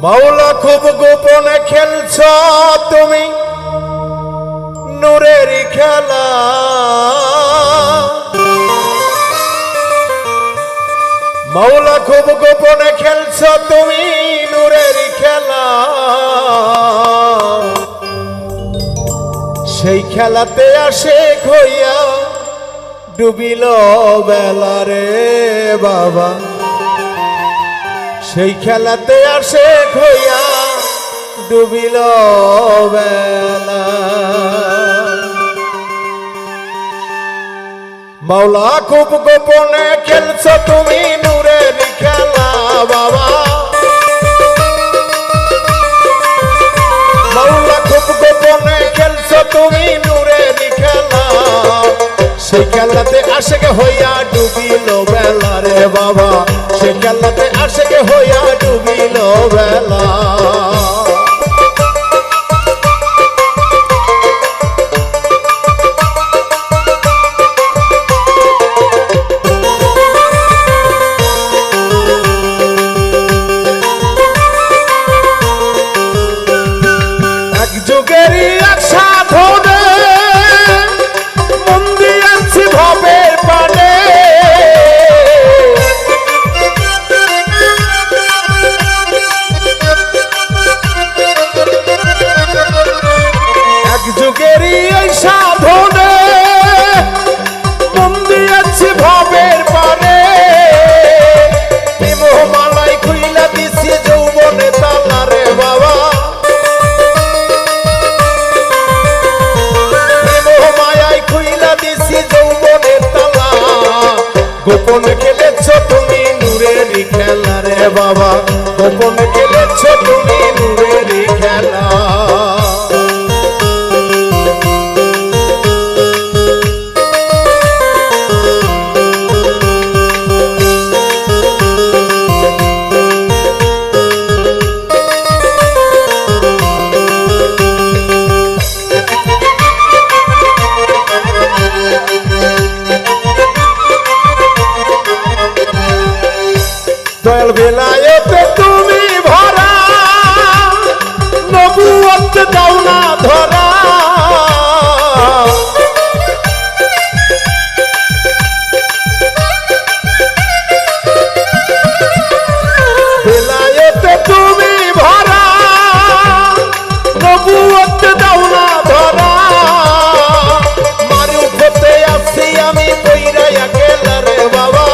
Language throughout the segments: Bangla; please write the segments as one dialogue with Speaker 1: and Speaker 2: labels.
Speaker 1: মাওলা খুব গোপনে খেলছ তুমি নূরের খেলা, মাওলা খুব গোপনে খেলছ তুমি নূরের খেলা। সেই খেলাতে আসে হইয়া ডুবিল বেলা রে বাবা, সেই খেলাতে আসে হইয়া ডুবিল বেলা। মাওলা খুব গোপনে খেলছ তুমি নূরের খেলা বাবা, মাওলা খুব গোপনে খেলছ তুমি নূরের খেলা। সেই খেলাতে আশেক হইয়া ডুবিল বেলা রে বাবা, সেই খেলাতে আশেক হইয়া ডুবিল বেলা। এক যুগেরই এক সাধনে মন দিয়েছি ভবের পানে, এক যুগেরই এই সাধনে মন দিয়েছি ভবের পানে। প্রেমমালাই খুইলা দিছি যৌবনে তালা রে বাবা, গোপন খেলেছ তুমি নূরের খেলা রে বাবা, গোপন খেলেছ তুমি নূরের খেলা। দয়াল বেলায়েতে তুমি ভরা, নবুয়ত দাও না ধরা। বেলায়েতে তুমি ভরা, নবুয়ত দাও না ধরা। মারুফতে আছি আমি পইরা একলা রে বাবা,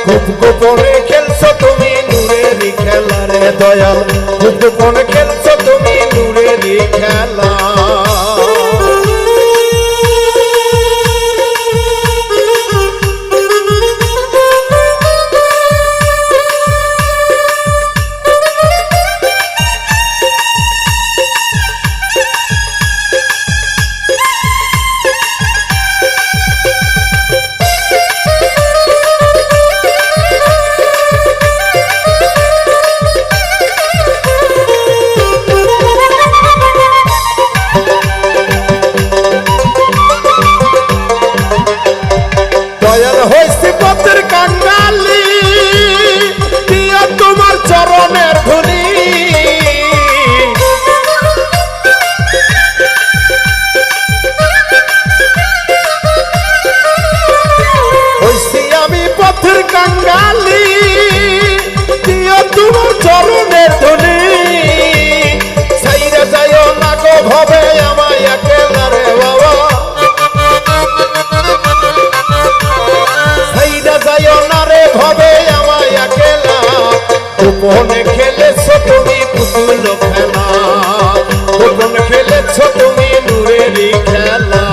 Speaker 1: খুব গোপনে খেলছ তুমি নূরের খেলা রে দয়াল, খুব গোপনে খেলছ তুমি নূরের খেলা। দয়াল হইছি পথের কাঙ্গালি, দিয়া তোমার চরণের ধুলি। হইছি আমি পথের কাঙ্গালি, দিয়া তোমার চরণের ধুলি। ছাইরা যাইও না গো ভবে আমায় একলা রে বাবা, ভবে আমায় একলা। গোপনে খেলেছ তুমি পুতুল খেলা, গোপনে খেলেছ তুমি নূরের খেলা।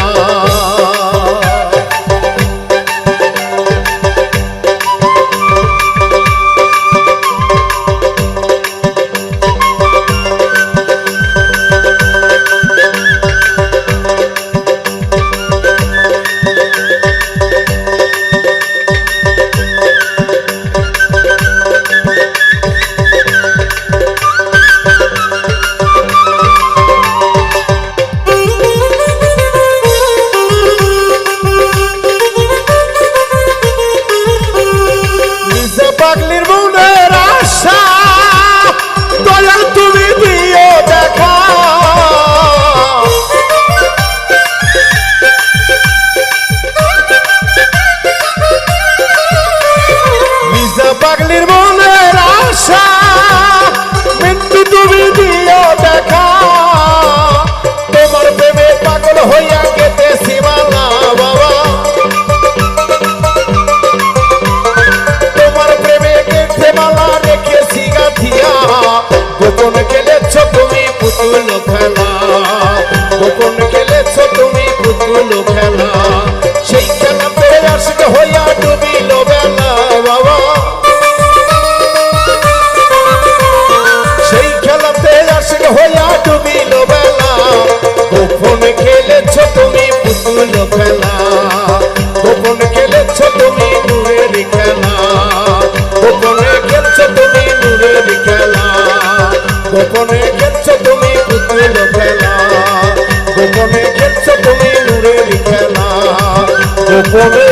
Speaker 1: গোপনে